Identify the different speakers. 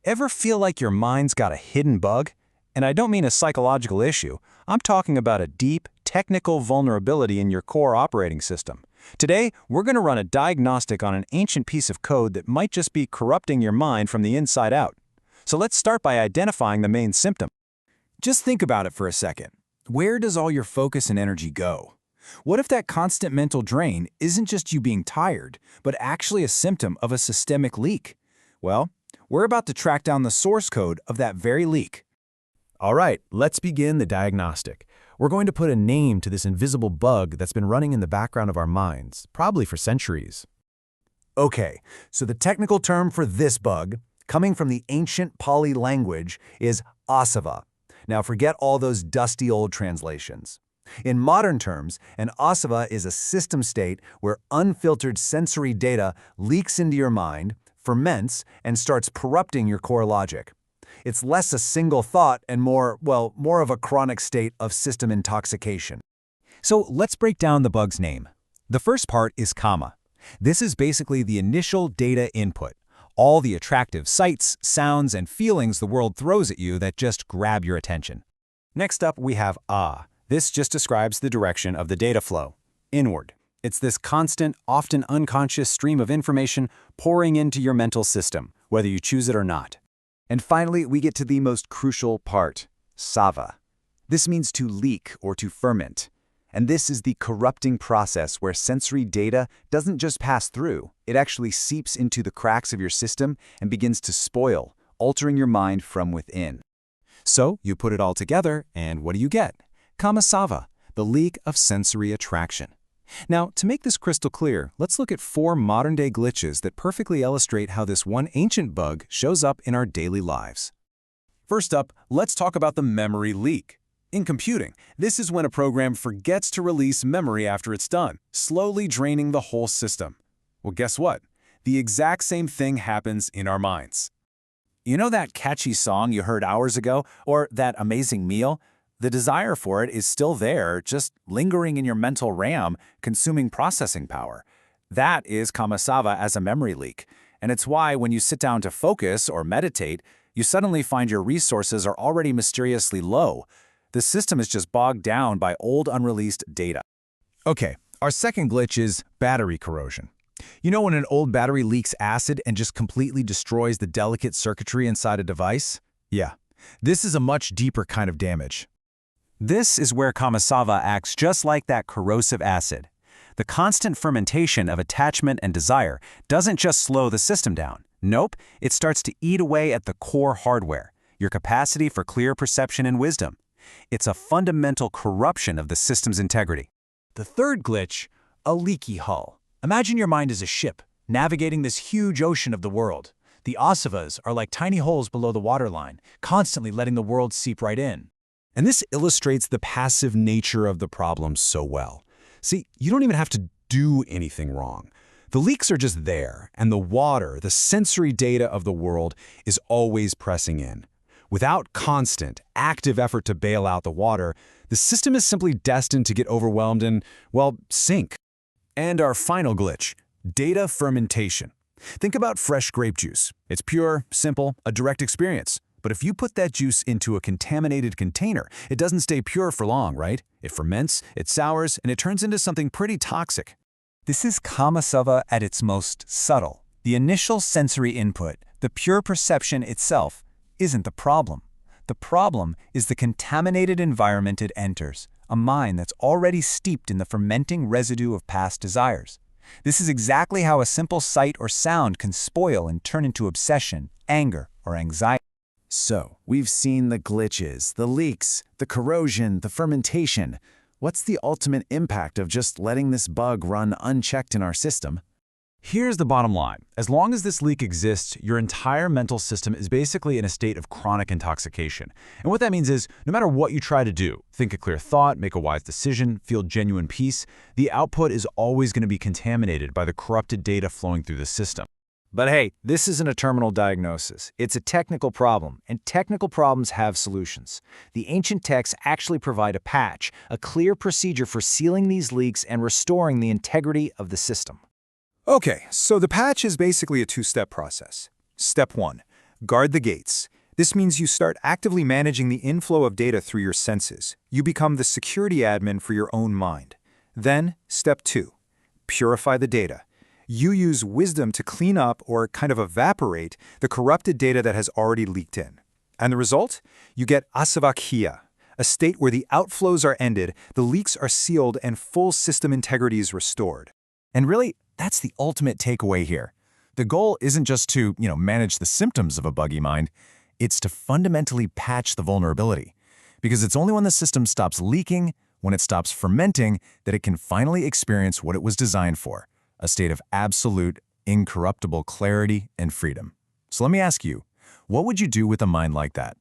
Speaker 1: Ever feel like your mind's got a hidden bug? And I don't mean a psychological issue. I'm talking about a deep, technical vulnerability in your core operating system. Today, we're going to run a diagnostic on an ancient piece of code that might just be corrupting your mind from the inside out. So let's start by identifying the main symptom. Just think about it for a second. Where does all your focus and energy go? What if that constant mental drain isn't just you being tired, but actually a symptom of a systemic leak? Well, we're about to track down the source code of that very leak.
Speaker 2: All right, let's begin the diagnostic. We're going to put a name to this invisible bug that's been running in the background of our minds, probably for centuries.
Speaker 3: Okay, so the technical term for this bug, coming from the ancient Pali language, is asava. Now forget all those dusty old translations. In modern terms, an asava is a system state where unfiltered sensory data leaks into your mind, ferments, and starts corrupting your core logic. It's less a single thought and more of a chronic state of system intoxication.
Speaker 1: So let's break down the bug's name. The first part is Kāma. This is basically the initial data input. All the attractive sights, sounds, and feelings the world throws at you that just grab your attention. Next up, we have This just describes the direction of the data flow, inward. It's this constant, often unconscious stream of information pouring into your mental system, whether you choose it or not.
Speaker 4: And finally, we get to the most crucial part, sava. This means to leak or to ferment. And this is the corrupting process where sensory data doesn't just pass through, it actually seeps into the cracks of your system and begins to spoil, altering your mind from within.
Speaker 1: So you put it all together, and what do you get? Kāmāsava, the leak of sensory attraction. Now, to make this crystal clear, let's look at 4 modern-day glitches that perfectly illustrate how this one ancient bug shows up in our daily lives. First up, let's talk about the memory leak. In computing, this is when a program forgets to release memory after it's done, slowly draining the whole system. Well, guess what? The exact same thing happens in our minds. You know that catchy song you heard hours ago, or that amazing meal? The desire for it is still there, just lingering in your mental RAM, consuming processing power. That is Kāmāsava as a memory leak. And it's why when you sit down to focus or meditate, you suddenly find your resources are already mysteriously low. The system is just bogged down by old unreleased data.
Speaker 2: Okay, our second glitch is battery corrosion. You know when an old battery leaks acid and just completely destroys the delicate circuitry inside a device? Yeah, this is a much deeper kind of damage.
Speaker 1: This is where Kāmāsava acts just like that corrosive acid. The constant fermentation of attachment and desire doesn't just slow the system down. Nope, it starts to eat away at the core hardware, your capacity for clear perception and wisdom. It's a fundamental corruption of the system's integrity.
Speaker 3: The third glitch, a leaky hull. Imagine your mind as a ship, navigating this huge ocean of the world. The asavas are like tiny holes below the waterline, constantly letting the world seep right in.
Speaker 1: And this illustrates the passive nature of the problem so well. See, you don't even have to do anything wrong. The leaks are just there, and the water, the sensory data of the world, is always pressing in. Without constant, active effort to bail out the water, the system is simply destined to get overwhelmed and, well, sink. And our final glitch, data fermentation. Think about fresh grape juice. It's pure, simple, a direct experience. But if you put that juice into a contaminated container, it doesn't stay pure for long, right? It ferments, it sours, and it turns into something pretty toxic. This is Kāmāsava at its most subtle. The initial sensory input, the pure perception itself, isn't the problem. The problem is the contaminated environment it enters, a mind that's already steeped in the fermenting residue of past desires. This is exactly how a simple sight or sound can spoil and turn into obsession, anger, or anxiety.
Speaker 4: So, we've seen the glitches, the leaks, the corrosion, the fermentation. What's the ultimate impact of just letting this bug run unchecked in our system?
Speaker 2: Here's the bottom line. As long as this leak exists, your entire mental system is basically in a state of chronic intoxication. And what that means is, no matter what you try to do, think a clear thought, make a wise decision, feel genuine peace, the output is always going to be contaminated by the corrupted data flowing through the system.
Speaker 3: But hey, this isn't a terminal diagnosis. It's a technical problem, and technical problems have solutions. The ancient texts actually provide a patch, a clear procedure for sealing these leaks and restoring the integrity of the system.
Speaker 1: Okay, so the patch is basically a 2-step process. Step 1.
Speaker 3: Guard the gates. This means you start actively managing the inflow of data through your senses. You become the security admin for your own mind. Then, step 2. Purify the data. You use wisdom to clean up or kind of evaporate the corrupted data that has already leaked in. And the result? You get asavakhiya, a state where the outflows are ended, the leaks are sealed, and full system integrity is restored.
Speaker 1: And really, that's the ultimate takeaway here. The goal isn't just to, manage the symptoms of a buggy mind. It's to fundamentally patch the vulnerability. Because it's only when the system stops leaking, when it stops fermenting, that it can finally experience what it was designed for, a state of absolute, incorruptible clarity and freedom. So let me ask you, what would you do with a mind like that?